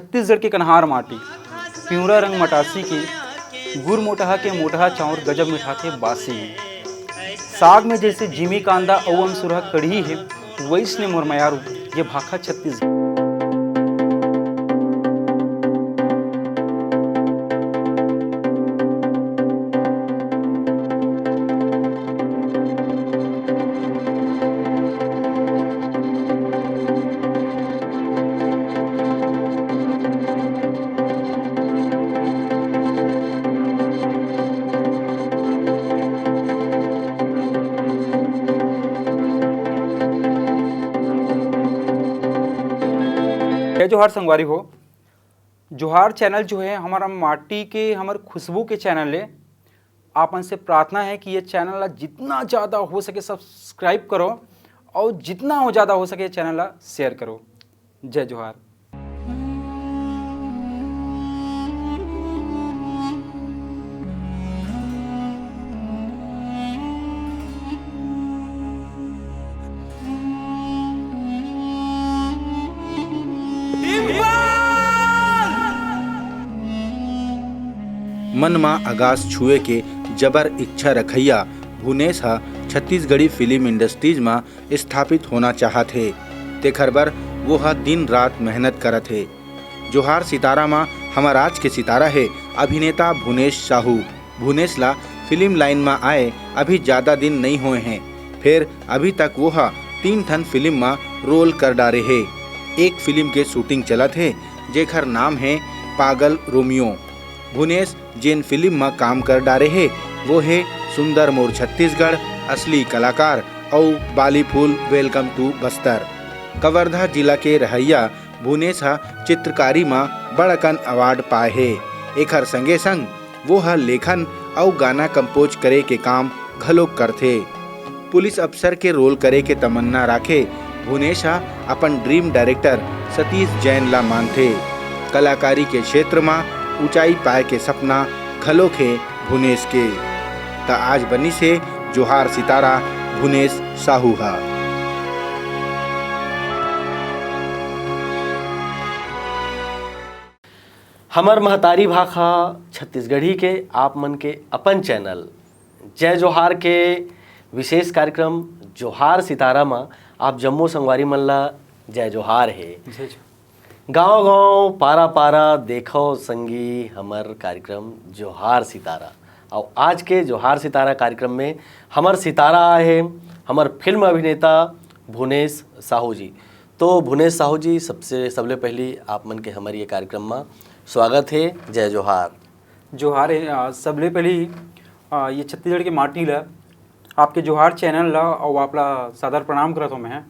छत्तीसगढ़ की कन्हार माटी, पिवरा रंग मटासी की, गुड़ मोटहा के मोटहा चाउर गजब मिठा थे बासी। साग में जैसे जिमी कांदा अवम सुरहा कढ़ी है, वैसने मुरमयारू ये भाखा छत्तीसगढ़। जय जोहार संगवारी हो। जोहार चैनल जो है हमारा माटी के हमारे खुशबू के चैनल है। आपन से प्रार्थना है कि ये चैनल जितना ज़्यादा हो सके सब्सक्राइब करो और जितना हो ज़्यादा हो सके चैनल शेयर करो। जय जोहार। मन मा आगाज छुए के जबर इच्छा रखैया भुनेश हा छत्तीसगढ़ी फिल्म इंडस्ट्रीज मा स्थापित होना चाहत हे। तेखर बर वो हा दिन रात मेहनत करत हे। जोहार सितारा मा हमार आज के सितारा है अभिनेता भुनेश साहू। भुनेश ला फिल्म लाइन मा आए अभी ज़्यादा दिन नहीं हुए हैं, फिर अभी तक वो हा 3 ठन फिल्म मा रोल कर डारे है। एक फिल्म के शूटिंग चलत है जेखर नाम है पागल रोमियो। भुनेश जिन फिल्म में काम कर डारे है वो है सुंदर मोर छत्तीसगढ़, असली कलाकार और बाली फूल वेलकम टू बस्तर। कवर्धा जिला के रहैया भुनेश हा चित्रकारी में बड़कन अवार्ड पाए है। एखर संगे संग वो हा लेखन और गाना कंपोज करे के काम घलोक करथे। पुलिस अफसर के रोल करे के तमन्ना राखे भुनेश हा अपन ड्रीम डायरेक्टर सतीश जैन ला मानथे। कलाकारी के क्षेत्र में ऊंचाई पाए के सपना घलोक है भुनेश के। त आज बनी से जोहार सितारा भुनेश साहू हा। हमर महतारी भाखा छत्तीसगढ़ी के आप मन के अपन चैनल जय जोहार के विशेष कार्यक्रम जोहार सितारा में आप जम्मू संगवारी मन ला जय जोहार है। गांव गांव पारा पारा देखो संगी हमर कार्यक्रम जोहार सितारा। और आज के जोहार सितारा कार्यक्रम में हमर सितारा आए हैं हमर फिल्म अभिनेता भुनेश साहू जी। तो भुनेश साहू जी सबले पहली आप मन के हमारे ये कार्यक्रम में स्वागत है। जय जोहार। जोहार है। सबले पहली ये छत्तीसगढ़ के माटी ला आपके जोहार चैनल ला और आपला सादर प्रणाम करत हूँ मैं,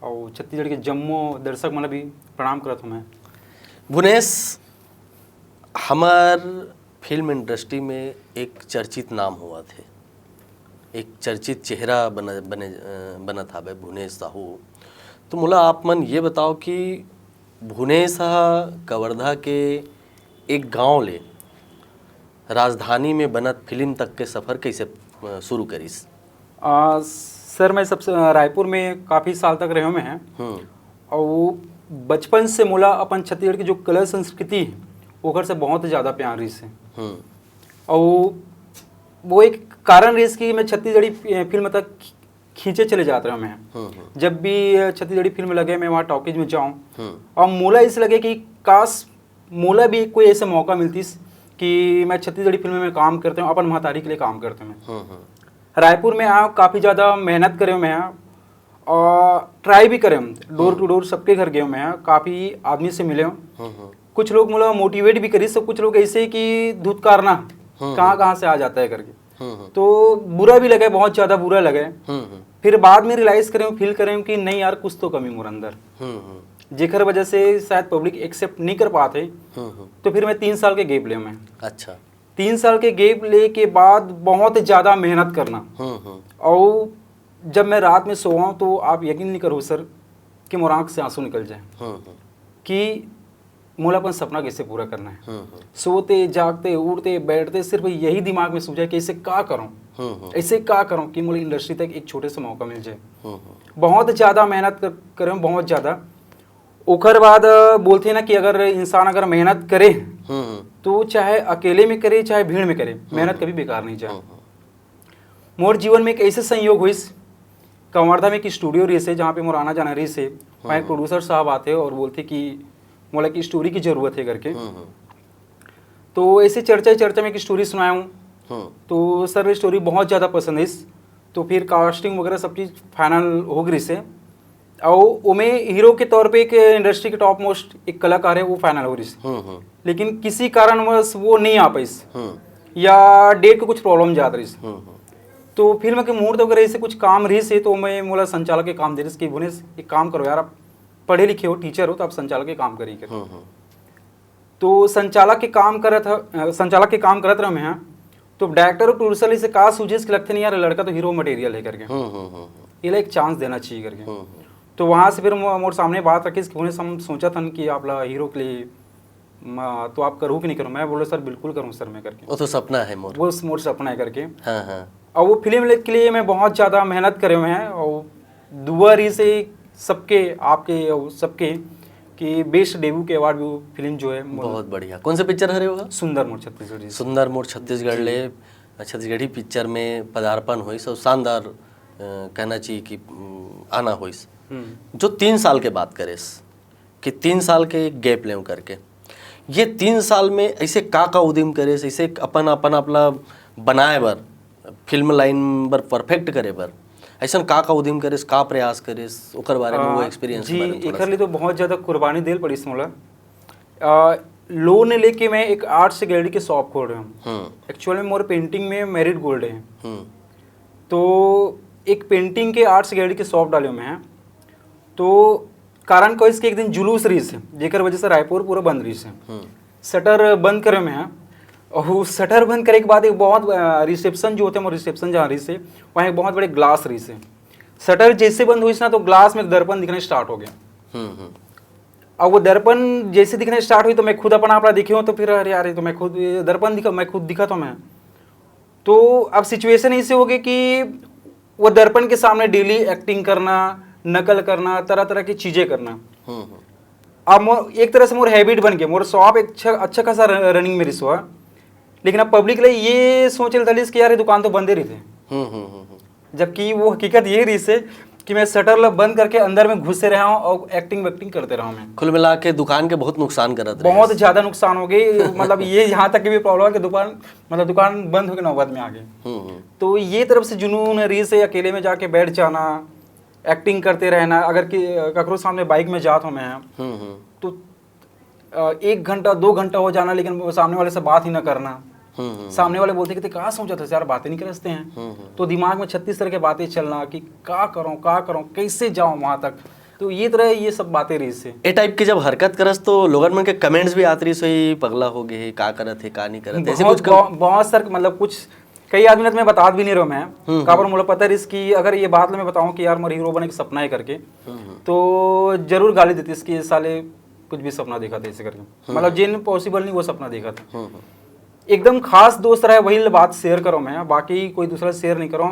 और छत्तीसगढ़ के जम्मू दर्शक मन भी प्रणाम करत हूँ मैं। भुनेश हमार फिल्म इंडस्ट्री में एक चर्चित नाम हुआ थे, एक चर्चित चेहरा बनत हावे भुनेश साहू। तो मोला आप मन ये बताओ कि भुनेश कवर्धा के एक गांव ले राजधानी में बनत फिल्म तक के सफ़र कैसे शुरू करिस? सर मैं सबसे रायपुर में काफ़ी साल तक रहे मैं हैं, और बचपन से मोला अपन छत्तीसगढ़ की जो कला संस्कृति है ओकर से बहुत ज़्यादा प्यार रही से। और वो एक कारण रही कि मैं छत्तीसगढ़ी फिल्म तक खींचे चले जाते रहा मैं। जब भी छत्तीसगढ़ी फिल्म लगे मैं वहाँ टॉकीज में जाऊँ, और मोला इस लगे कि काश मोला भी कोई ऐसा मौका मिलतीस कि मैं छत्तीसगढ़ी फिल्म में काम करते हूँ, अपन महतारी के लिए काम करते हैं। रायपुर में आया, काफ़ी ज़्यादा मेहनत करे मैं, और ट्राई भी करें, डोर टू डोर सबके घर गए मैं, काफ़ी आदमी से मिले। कुछ लोग मुझे मोटिवेट भी करी, सब कुछ लोग ऐसे कि धुतकारना कहाँ से आ जाता है करके, तो बुरा भी लगे, बहुत ज़्यादा बुरा लगे। फिर बाद में रियलाइज़ करें, फील करें कि नहीं यार कुछ तो कमी मोर अंदर, जेकर वजह से शायद पब्लिक एक्सेप्ट नहीं कर पाते। तो फिर मैं 3 साल के गैप लिया मैं। अच्छा। 3 साल के गैप ले के बाद बहुत ज़्यादा मेहनत करना। और जब मैं रात में सोऊँ तो आप यकीन नहीं करो सर कि मोर आँख से आंसू निकल जाए कि मोला अपन सपना कैसे पूरा करना है। सोते जागते उठते बैठते सिर्फ यही दिमाग में सूझा कि ऐसे क्या करूँ, ऐसे क्या करूँ कि मुझे इंडस्ट्री तक एक छोटे से मौका मिल जाए। बहुत ज़्यादा मेहनत करें, बहुत ज़्यादा। ओकर बाद बोलते हैं ना कि अगर इंसान अगर मेहनत करे तो चाहे अकेले में करे चाहे भीड़ में करे, मेहनत कभी बेकार नहीं जाए। मोर जीवन में एक ऐसे संयोग हुई, कंवर्धा में एक स्टूडियो रही से जहाँ पे मोर आना जाना रही से, वहाँ एक प्रोड्यूसर साहब आते और बोलते कि मोला की स्टोरी की ज़रूरत है करके। तो ऐसे चर्चा में एक स्टोरी सुनाया हूँ, तो सर स्टोरी बहुत ज़्यादा पसंद है। तो फिर कास्टिंग वगैरह सब चीज़ फाइनल हो गई से, और उमें हीरो के तौर पे एक इंडस्ट्री के टॉप मोस्ट एक कलाकार है वो फाइनल हो रही से, लेकिन किसी कारणवश वो नहीं आ पाई या डेट को कुछ प्रॉब्लम ज्यादा रही। तो फिल्म के मुहूर्त वगैरह से कुछ काम रही से, तो मैं मोला संचालक के काम दे रही कि भुवनेश एक काम करो यार, आप पढ़े लिखे हो, टीचर हो, तो आप संचालक के काम करिए। तो संचालक के काम करत रहा मैं। तो डायरेक्टर और प्रोड्यूसर से कहा सूझे कि लगते नहीं यार लड़का तो हीरो मटेरियल है करके, ये एक चांस देना चाहिए करके। तो वहाँ से फिर मोर सामने बात रखी कि हम सोचा था कि आप हीरो के लिए तो आप करूँ कि नहीं करूँ। मैं बोला सर बिल्कुल करूँ सर मैं करके, वो तो सपना है मोर, वो मोर सपना है करके। हाँ। और वो फिल्म के लिए मैं बहुत ज़्यादा मेहनत करे हुए हैं, और दुआ रही से सबके आपके और सबके कि बेस्ट डेब्यू के अवार्ड भी वो फिल्म जो है बहुत बढ़िया। कौन सा पिक्चर है होगा? सुंदर मोर छत्तीसगढ़ी। सुंदर मोर छत्तीसगढ़ ले छत्तीसगढ़ी पिक्चर में पदार्पण हुई, सब शानदार कहना चाहिए कि आना हुई। जो 3 साल के बात करे कि 3 साल के गैप ले करके, ये 3 साल में ऐसे का उद्यम करे, ऐसे अपन अपना बनाए बर, फिल्म लाइन बर परफेक्ट करे बर ऐसा का उद्यम करे, का प्रयास करे, ओकर बारे में वो एक्सपीरियंस जी एकर लिए तो बहुत ज़्यादा कुर्बानी देल पड़ी मोला। लोन लेके मैं एक आर्ट से गैलरी के शॉप खोल रहा हूँ। एक्चुअली मोर पेंटिंग में मेरिट गोल्ड है, तो एक पेंटिंग के आर्ट से गैलरी के शॉप डाले मैं। तो कारण को इसके एक दिन जुलूस रही से, जेकर वजह से रायपुर पूरा बंद रही से, शटर बंद करे मैं। और शटर बंद करे के बाद एक बहुत रिसेप्शन जो होते हैं, रिसेप्शन जहाँ रही से वहाँ एक बहुत बड़े ग्लास रही से, शटर जैसे बंद हुई ना तो ग्लास में एक दर्पण दिखना स्टार्ट हो गया। और वो दर्पण जैसे दिखना स्टार्ट हुई तो मैं खुद अपना दिखी हूँ, तो फिर अरे यार तो मैं खुद दर्पण मैं खुद दिखा तो मैं। तो अब सिचुएशन ऐसे हो गई कि वो दर्पण के सामने डेली एक्टिंग करना, नकल करना, तरह तरह की चीज़ें करना। अब एक तरह से मोर हैबिट बन गया। मोर शॉप एक अच्छा खासा रनिंग मेरी हुआ, लेकिन अब पब्लिक लिए ये सोच रही कि यार ये दुकान तो बंद ही रही थे, जबकि वो हकीकत ये रही से कि मैं शटर बंद करके अंदर में घुसे रहा हूँ और एक्टिंग वैक्टिंग करते रहा हूँ। मैं कुल मिला के दुकान के बहुत नुकसान कर रहा, बहुत ज़्यादा नुकसान हो गई। मतलब ये यहाँ तक की भी प्रॉब्लम है कि दुकान बंद होकर नौबत में आ गई। तो ये तरफ से जुनून रही से अकेले में जाके बैठ जाना, एक्टिंग करते रहना। अगर ककरो सामने बाइक में जाता हूँ मैं तो 1 घंटा 2 घंटा हो जाना, लेकिन सामने वाले से बात ही ना करना। सामने वाले बोलते कि कहाँ सोचा था यार, बातें नहीं करते हैं। तो दिमाग में 36 तरह की बातें चलना कि का करूँ कैसे जाऊँ वहाँ तक। तो ये तरह ये सब बातें रही से ए टाइप की जब हरकत करस तो लोगन मन के कमेंट्स भी आत रही सोई पगला हो गए, का करत है का नहीं करत, ऐसे कुछ बहुत सर मतलब कुछ कई आदमी मैं बता भी नहीं रहा मैं काबर मुझे पता है कि अगर ये बात मैं बताऊं कि यार मेरा हीरो बने का सपना है करके, तो जरूर गाली देती इसकी, ये साले कुछ भी सपना देखा था ऐसे करके। मतलब जिन पॉसिबल नहीं वो सपना देखा था। एकदम खास दोस्त रहा है वही बात शेयर करो मैं, बाकी कोई दूसरा शेयर नहीं करो।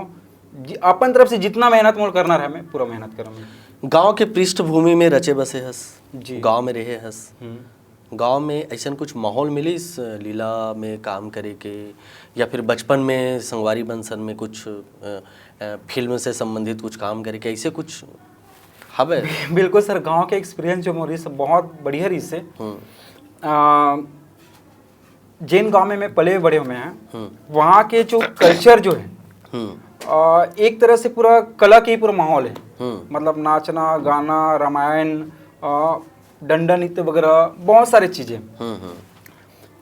अपन तरफ से जितना मेहनत मोल करना रहा मैं पूरा मेहनत करूँ। गांव के पृष्ठभूमि में रचे बसे हस, जी गांव में रहे हस, गांव में ऐसा कुछ माहौल मिली इस लीला में काम करे के, या फिर बचपन में संगवारी बंसन में कुछ फिल्म से संबंधित कुछ काम करे के, ऐसे कुछ हवे? बिल्कुल सर, गांव के एक्सपीरियंस जो मोरी सब बहुत बढ़िया रही से। जिन गांव में मैं पले बड़े हुए हैं वहाँ के जो कल्चर जो है एक तरह से पूरा कला के ही पूरा माहौल है। मतलब नाचना गाना, रामायण, डंडा नृत्य वगैरह बहुत सारी चीज़ें।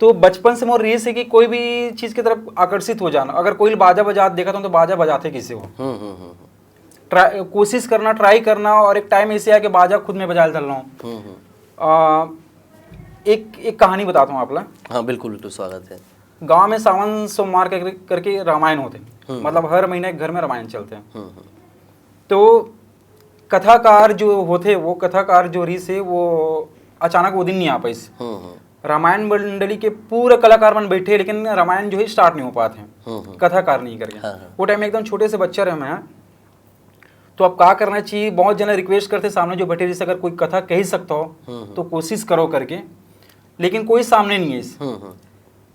तो बचपन से मोर रही है कि कोई भी चीज़ की तरफ आकर्षित हो जाना। अगर कोई बाजा बजा देखा तो बाजा बजाते किसी को कोशिश करना, ट्राई करना। और एक टाइम ऐसे आया कि बाजा खुद में बजा रहा हूँ। एक कहानी बताता हूँ आपला। हाँ बिल्कुल, तो स्वागत है। गांव में सावन सोमवार करके रामायण होते हैं, मतलब हर महीने घर में रामायण चलते हैं। तो कथाकार जो होते, वो कथाकार जो रही से वो अचानक वो दिन नहीं आ पाई। रामायण मंडली के पूरे कलाकार बन बैठे, लेकिन रामायण जो है स्टार्ट नहीं हो पाते हैं, कथाकार नहीं करके। वो टाइम में एकदम छोटे से बच्चा रहे मैं। तो अब क्या करना चाहिए, बहुत जना रिक्वेस्ट करते सामने जो बैठे जैसे अगर कोई कथा कह ही सकता हो तो कोशिश करो करके, लेकिन कोई सामने नहीं है इस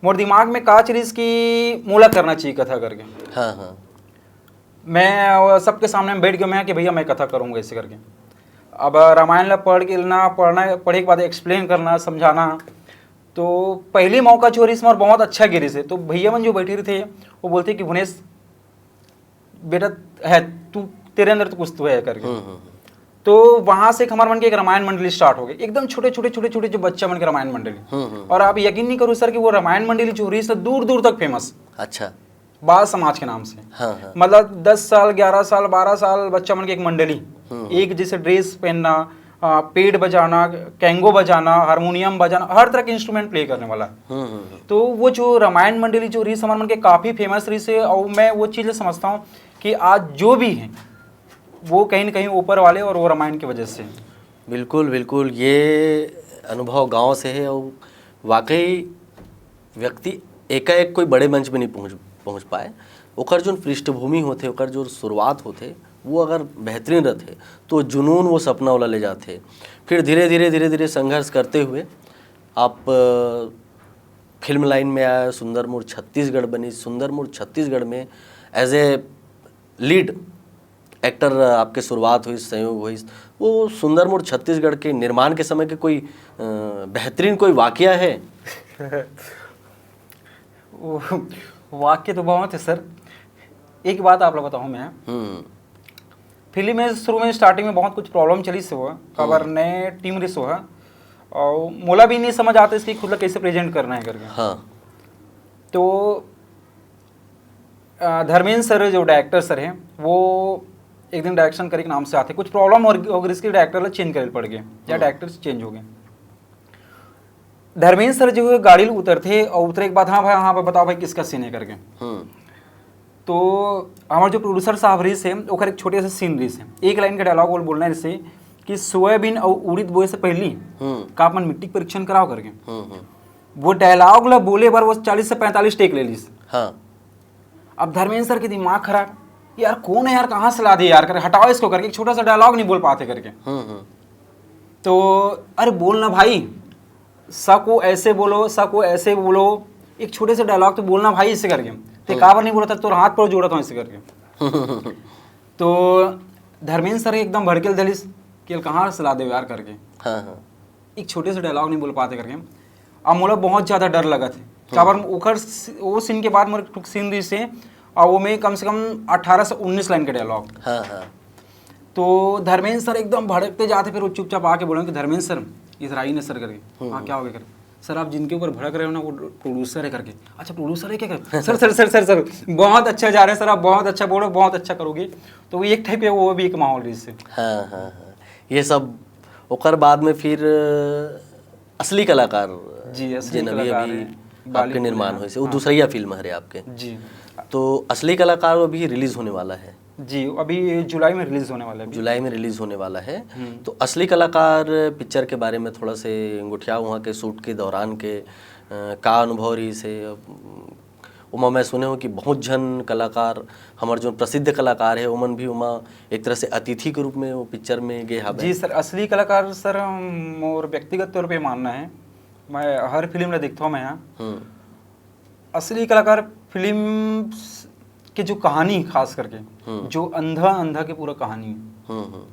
मोर दिमाग में का चीज की मूला करना चाहिए कथा करके। हाँ हाँ मैं सबके सामने में बैठ गया मैं कि भैया मैं कथा करूंगा ऐसे करके। अब रामायण ला पढ़े के बाद एक्सप्लेन करना समझाना, तो पहली मौका चोरी इसमें और बहुत अच्छा गिरी से। तो भैया मन जो बैठे रहे थे वो बोलते कि भुवनेश बेटा है तू, तेरे अंदर तो कुछ तो है करके। तो वहां से हमारे मन की एक रामायण मंडली स्टार्ट हो गई, एकदम छोटे छोटे जो बच्चा मन के रामायण मंडली। और आप यकीन नहीं करो सर कि वो रामायण मंडली जो रही है दूर दूर तक फेमस। अच्छा, बाल समाज के नाम से। हाँ हाँ मतलब 10 साल 11 साल 12 साल बच्चा मन की एक मंडली, एक जैसे ड्रेस पहनना, पेड़ बजाना, कैंगो बजाना, हारमोनियम बजाना, हर तरह के इंस्ट्रूमेंट प्ले करने वाला। तो वो जो रामायण मंडली जो रही हमारे मन के काफ़ी फेमस रही से। और मैं वो चीज़ समझता हूँ कि आज जो भी है वो कहीं ना कहीं ऊपर वाले और वो रामायण की वजह से। बिल्कुल बिल्कुल, ये अनुभव गांव से है। और वाकई व्यक्ति एकाएक कोई बड़े मंच में नहीं पहुंच पाए, ओकर जो पृष्ठभूमि होते, ओकर जो शुरुआत होते वो अगर बेहतरीन रहते तो जुनून वो सपना वाला ले जाते। फिर धीरे धीरे संघर्ष करते हुए आप फिल्म लाइन में आए, सुंदर मोड़ छत्तीसगढ़ बनी। सुंदर मोड़ छत्तीसगढ़ में एज ए लीड एक्टर आपके शुरुआत हुई, संयोग हुई। वो सुंदर मोड़ छत्तीसगढ़ के निर्माण के समय के कोई बेहतरीन कोई वाकया है? वाक्य तो बहुत है सर। एक बात आप लोग बताऊँ मैं, फिल्म में शुरू में स्टार्टिंग में बहुत कुछ प्रॉब्लम चली से हुआ, खबर नए टीम रिस हुआ और मोला भी नहीं समझ आता इसकी खुद कैसे प्रेजेंट करना है करके। हाँ। तो धर्मेंद्र सर जो डायरेक्टर सर हैं वो एक दिन डायरेक्शन करे के नाम से आते, कुछ प्रॉब्लम और इसके डायरेक्टर चेंज करे पड़ गए या डायरेक्टर चेंज हो गए। धर्मेंद्र सर जो है गाड़ी उतरते और उतरे के बाद हाँ भाई बताओ भाई किसका सीन है करके। तो हमारे जो प्रोड्यूसर साहब रही से ओखर एक छोटे से सीन रही से, एक लाइन का डायलॉग बोलना है जैसे कि सोयाबीन और उड़ीद बोए से पहली का अपन मिट्टी परीक्षण कराओ करके। वो डायलॉग ला बोले बार वो 40 से 45 टेक ले ली। हाँ। अब धर्मेंद्र सर के दिमाग खराब, यार कौन है यार, कहाँ से ला दे यार करके, हटाओ इसको करके, एक छोटा सा डायलॉग नहीं बोल पाते करके। तो अरे बोलना भाई, को ऐसे बोलो, को ऐसे बोलो, एक छोटे से डायलॉग तो बोलना भाई इससे करके। ते काबर नहीं बोला था, तो हाथ पर जोड़ा था ऐसे करके। तो धर्मेंद्र सर एकदम भड़केल दलिस कि कहाँ से ला दे यार करके। एक छोटे से डायलॉग नहीं बोल पाते करके। अब मोला बहुत ज़्यादा डर लगा थे काबर ओखर वो सीन के बाद मोर सीन दी से और वो में कम से कम 18 से 19 लाइन के डायलॉग। तो धर्मेंद्र सर एकदम भड़कते जाते, फिर वो चुपचाप आके बोले कि धर्मेंद्र सर इधर आई ना सर करके। हाँ क्या हो गया करके, सर आप जिनके ऊपर भड़क रहे हो ना वो प्रोड्यूसर है करके। अच्छा प्रोड्यूसर है क्या कर? Sir sir sir sir sir बहुत अच्छा जा रहे हैं सर, आप बहुत अच्छा बोलो, बहुत अच्छा करोगे। तो वो एक टाइप है, वो भी एक माहौल रही से। हाँ, ये सब ओकर बाद में फिर असली कलाकार जी, असली कलाकार आपके निर्माण हुए से वो दूसरा फिल्म है आपके जी। तो असली कलाकार अभी रिलीज होने वाला है जी, अभी जुलाई में रिलीज होने वाला है। जुलाई में रिलीज होने वाला है। तो असली कलाकार पिक्चर के बारे में थोड़ा से अंगूठिया वहाँ के शूट के दौरान के का अनुभव रही से उमा मैं सुने हो कि बहुत जन कलाकार हमारे जो प्रसिद्ध कलाकार है उमन भी उमा एक तरह से अतिथि के रूप में वो पिक्चर में गए हैं। जी सर, असली कलाकार सर मोर व्यक्तिगत तौर पे मानना है, मैं हर फिल्म में देखता हूँ मैं यहाँ असली कलाकार फिल्म की जो कहानी खास करके जो अंधा के पूरा कहानी है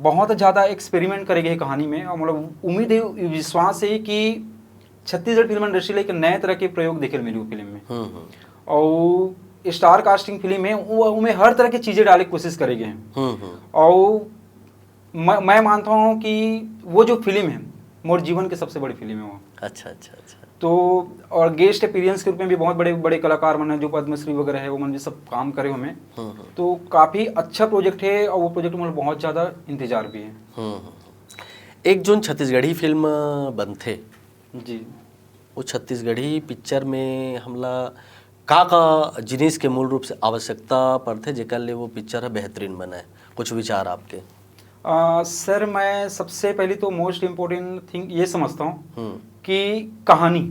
बहुत ज़्यादा एक्सपेरिमेंट करेंगे कहानी में। और मतलब उम्मीद है विश्वास है कि छत्तीसगढ़ फिल्म इंडस्ट्री एक नए तरह के प्रयोग देखे मिले वो फिल्म में। और स्टार कास्टिंग फिल्म है उनमें हर तरह की चीज़ें डालने की कोशिश करेंगे हैं। और मैं मानता हूँ कि वो जो फिल्म है मोर जीवन की सबसे बड़ी फिल्म है वो। अच्छा अच्छा अच्छा। तो और गेस्ट अपीयरेंस के रूप में भी बहुत बड़े बड़े कलाकार मन जो पद्मश्री वगैरह है वो मन भी सब काम करे हमें। तो काफ़ी अच्छा प्रोजेक्ट है और वो प्रोजेक्ट में बहुत ज़्यादा इंतजार भी है। एक जो छत्तीसगढ़ी फिल्म बनते जी, वो छत्तीसगढ़ी पिक्चर में हमला का जिनिस के मूल रूप से आवश्यकता पड़ते जेकर लिए वो पिक्चर बेहतरीन बना है, कुछ विचार आपके? सर मैं सबसे पहले तो मोस्ट इम्पोर्टेंट थिंग ये समझता हूँ कि कहानी,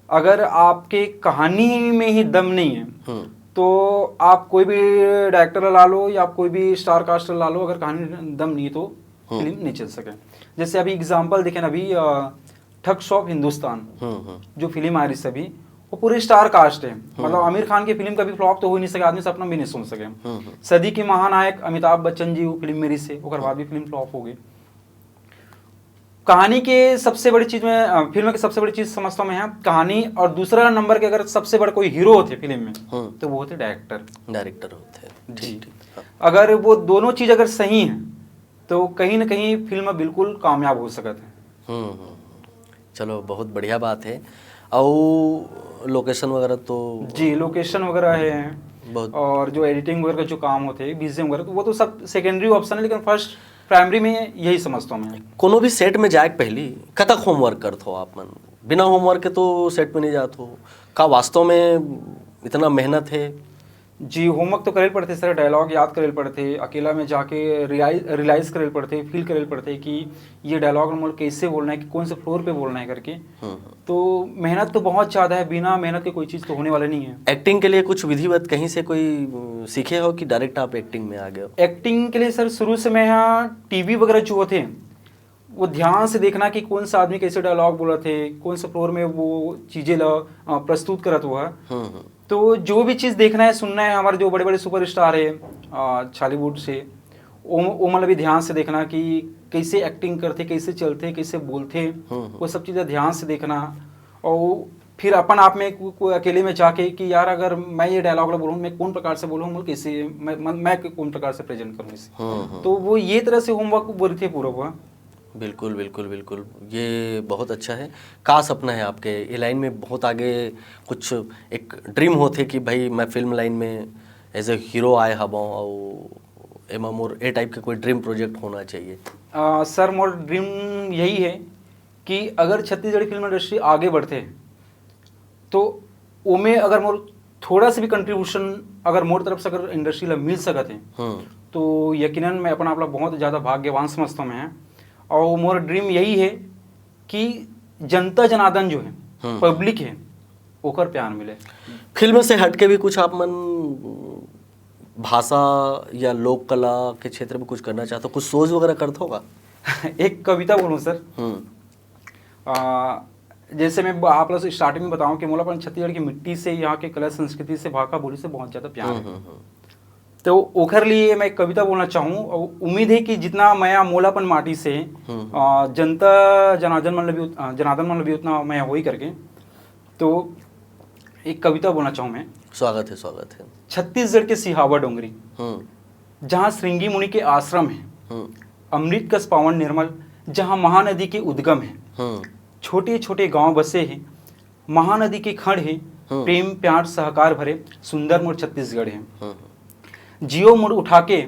अगर आपके कहानी में ही दम नहीं है तो आप कोई भी डायरेक्टर ला लो या आप कोई भी स्टार कास्टर ला लो, अगर कहानी दम नहीं तो फिल्म नहीं चल सके। जैसे अभी एग्जांपल देखें ना, अभी ठग्स ऑफ हिंदुस्तान जो फिल्म आ रही है अभी, वो पूरे स्टार कास्ट है। मतलब आमिर खान की फिल्म कभी फ्लॉप तो हो ही नहीं सके, आदमी सपना भी नहीं सुन सके। सदी के महानायक अमिताभ बच्चन जी वो फिल्म मेरी से, ओकर बाद भी फिल्म फ्लॉप हो गई। कहानी के सबसे बड़ी चीज में, फिल्म की सबसे बड़ी चीज समझता हूं मैं है कहानी, और दूसरा नंबर के अगर सबसे बड़ा कोई हीरो होते फिल्म में तो वो होते डायरेक्टर होते हैं जी। अगर वो दोनों चीज अगर सही है तो कहीं ना कहीं फिल्म बिल्कुल कामयाब हो सकते हैं। चलो बहुत बढ़िया बात है। और लोकेशन वगैरह तो जी, लोकेशन वगैरह है बहुत, और जो एडिटिंग वगैरह के जो काम होते हैं, बीजीएम वगैरह, तो वो तो सब सेकेंडरी ऑप्शन है, लेकिन फर्स्ट प्राइमरी में यही समझता हूँ मैं। कोनो भी सेट में जाए पहली कतक होमवर्क करते हो आप मन? बिना होमवर्क के तो सेट में नहीं जाते हो का? वास्तव में इतना मेहनत है? जी, होमवर्क तो करे पड़ते सर, डायलॉग याद करे पड़ते, अकेला में जाके रियलाइज करे पड़ते, फील करे पड़ते कि ये डायलॉग नंबर कैसे बोलना है, कि कौन से फ्लोर पे बोलना है करके। तो मेहनत तो बहुत ज़्यादा है, बिना मेहनत के कोई चीज़ तो होने वाला नहीं है। एक्टिंग के लिए कुछ विधिवत कहीं से कोई सीखे हो कि डायरेक्ट आप एक्टिंग में आ गए हो? एक्टिंग के लिए सर शुरू से मैं यहाँ टीवी वगैरह जो होते हैं वो ध्यान से देखना कि कौन सा आदमी कैसे डायलॉग बोला थे, कौन से फ्लोर में वो चीज़ें प्रस्तुत करत हुआ। तो जो भी चीज़ देखना है सुनना है, हमारे जो बड़े बड़े सुपरस्टार है बॉलीवुड से, वो मतलब भी ध्यान से देखना कि कैसे एक्टिंग करते, कैसे चलते, कैसे बोलते, वो सब चीज़ें ध्यान से देखना। और फिर अपन आप में कोई अकेले में जाके कि यार अगर मैं ये डायलॉग बोलूँ, मैं कौन प्रकार से बोलूँ, कैसे मैं कौन प्रकार से प्रेजेंट करूँ इसे। तो वो ये तरह से होमवर्क बोल थे पूरा हुआ। बिल्कुल बिल्कुल बिल्कुल, ये बहुत अच्छा है। का सपना है आपके ये लाइन में बहुत आगे? कुछ एक ड्रीम होते कि भाई मैं फिल्म लाइन में एज ए हीरो आए हब और एमा मोर ए टाइप के कोई ड्रीम प्रोजेक्ट होना चाहिए? सर मोर ड्रीम यही है कि अगर छत्तीसगढ़ी फिल्म इंडस्ट्री आगे बढ़ते तो उमें अगर मोर थोड़ा सा भी कंट्रीब्यूशन अगर मोर तरफ से अगर इंडस्ट्री ला मिल सकते तो यकीनन मैं अपना आप बहुत ज़्यादा भाग्यवान समझता हूँ मैं। और मोर ड्रीम यही है कि जनता जनार्दन जो है, पब्लिक है, ओकर प्यार मिले। फिल्म से हटके भी कुछ आप मन भाषा या लोक कला के क्षेत्र में कुछ करना चाहते हो? कुछ सोच वगैरह करते होगा? एक कविता बोलूँ सर। जैसे मैं आप लोग स्टार्टिंग में बताऊं कि मोलापन छत्तीसगढ़ की मिट्टी से, यहाँ के कला संस्कृति से, भाषा बोली से बहुत ज़्यादा प्यार है। तो ओखर लिए मैं कविता बोलना चाहूँ और उम्मीद है कि जितना मैं मोलापन माटी से जनता जनार्दन मन भी उतना मैं हो ही करके। तो एक कविता बोलना चाहूँ मैं। स्वागत है, स्वागत है। छत्तीसगढ़ के सिहावा डोंगरी, जहाँ श्रृंगी मुनि के आश्रम है, अमृत कस पावन निर्मल, जहाँ महानदी के उद्गम है, छोटे छोटे गांव बसे हैं, महानदी के खंड है, प्रेम प्यार सहकार भरे सुंदर मोर छत्तीसगढ़ है। जियो मुड़ उठा के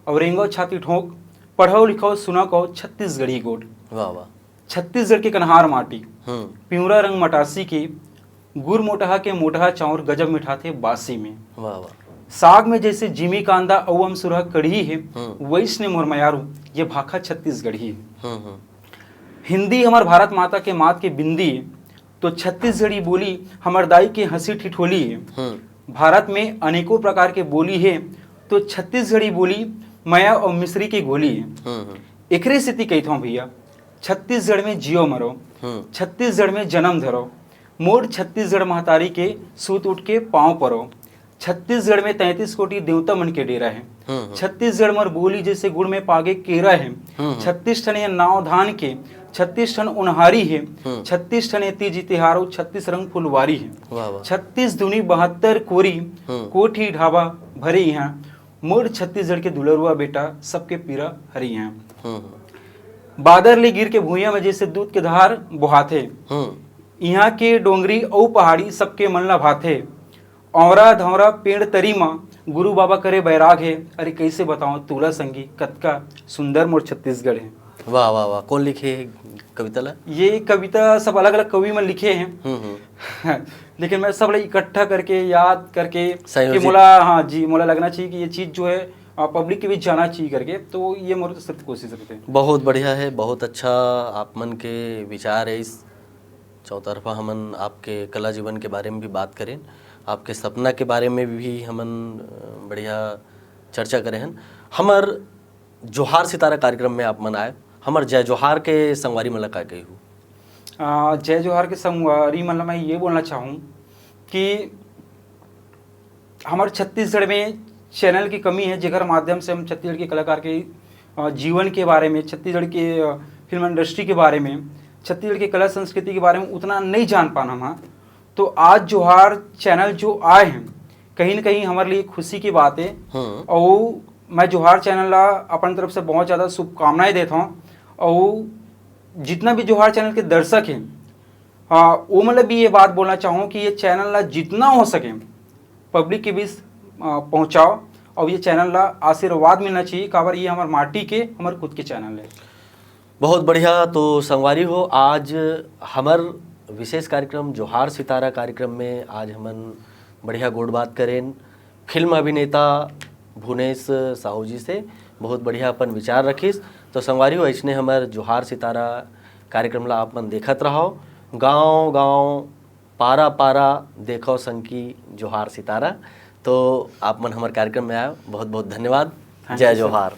औरेंगो छाती ठोक, पढ़ो लिखो सुना कहो छत्तीसगढ़ी गोट। वाह वाह। छत्तीसगढ़ के कन्हार माटी, पिंवरा रंग मटासी के, गुर मोटहा के मोटहा चाउर गजब मिठा थे बासी में। वाह वाह। साग में जैसे जिमी कांदा अवम सुरह कढ़ी है, वैष्णव मोरमयारू ये भाखा छत्तीसगढ़ी है। हिंदी हमार भारत माता के मात के बिंदी है, तो छत्तीसगढ़ी बोली हमार दाई के हंसी ठिठोली है। भारत में अनेकों प्रकार के बोली है, तो छत्तीसगढ़ी बोली माया और मिश्री की गोली है। एकरे स्थिति कहता हूँ भैया, छत्तीसगढ़ में जियो मरो, छत्तीसगढ़ में जन्म धरो, मोर छत्तीसगढ़ महतारी के सूत उठ के पाँव परो। छत्तीसगढ़ में 33 कोटि देवता मन के डेरा है, छत्तीसगढ़ मर बोली जैसे गुड़ में पागे केरा है। 36 ठन नाव धान के, 36 ठन उनहारी है, 36 ठन तीज तिहारो, 36 रंग फुलवारी है। 36 दूनी 72 कोरी, कोठी ढाबा भरे यहाँ, मोर छत्तीसगढ़ के दुलरुआ बेटा सबके पीरा हरी हैं। बादर ले गिर के भूइया में जैसे दूध के धार बुहाथे, यहाँ के डोंगरी और पहाड़ी सबके मन ला भाथे। औरा धौरा पेड़ तरी माँ गुरु बाबा करे बैराग है, अरे कैसे बताऊं तुला संगी कतका सुंदर मोर छत्तीसगढ़ है। वाह वाह वाह। कौन लिखे कविता ला? ये कविता सब अलग अलग कवि में लिखे हैं लेकिन मैं सब इकट्ठा करके याद करके कि मोला, हाँ जी, मोला लगना चाहिए कि ये चीज़ जो है पब्लिक के बीच जाना चाहिए करके, तो ये मोर सिर्फ कोशिश करते हैं। बहुत बढ़िया है, बहुत अच्छा आप मन के विचार है। इस चौतरफा हमन आपके कला जीवन के बारे में भी बात करें, आपके सपना के बारे में भी हमन बढ़िया चर्चा करे हन। हमर जोहार सितारा कार्यक्रम में आप मन आए, हमर जय जोहार के संगवारी मन ला का कही? जय जोहार के संगवारी मतलब मैं ये बोलना चाहूँ कि हमारे छत्तीसगढ़ में चैनल की कमी है, जेकर माध्यम से हम छत्तीसगढ़ के कलाकार के जीवन के बारे में, छत्तीसगढ़ के फिल्म इंडस्ट्री के बारे में, छत्तीसगढ़ की कला संस्कृति के बारे में उतना नहीं जान पाना हम। तो आज जोहार चैनल जो आए हैं, कहीं ना कहीं हमारे लिए खुशी की बात है। और मैं जोहार चैनल ला अपन तरफ से बहुत ज़्यादा शुभकामनाएं देता हूँ। और जितना भी जोहार चैनल के दर्शक हैं, वो मतलब भी ये बात बोलना चाहूँ कि ये चैनल ला जितना हो सके पब्लिक के बीच पहुँचाओ, और ये चैनल ला आशीर्वाद मिलना चाहिए, काबर ये हमारे माटी के, हमारे खुद के चैनल है। बहुत बढ़िया। तो संगवारी हो, आज हमर विशेष कार्यक्रम जोहार सितारा कार्यक्रम में आज हमन बढ़िया गोड़ बात करें फिल्म अभिनेता भुवनेश साहू जी से, बहुत बढ़िया अपन विचार रखिस। तो संगवारी हो, ऐसने हमर जोहार सितारा कार्यक्रम ला आप मन देखत रहो, गाँव गाँव पारा पारा देखो संकी जोहार सितारा। तो आप मन हमारे कार्यक्रम में आए, बहुत बहुत धन्यवाद। जय जोहार।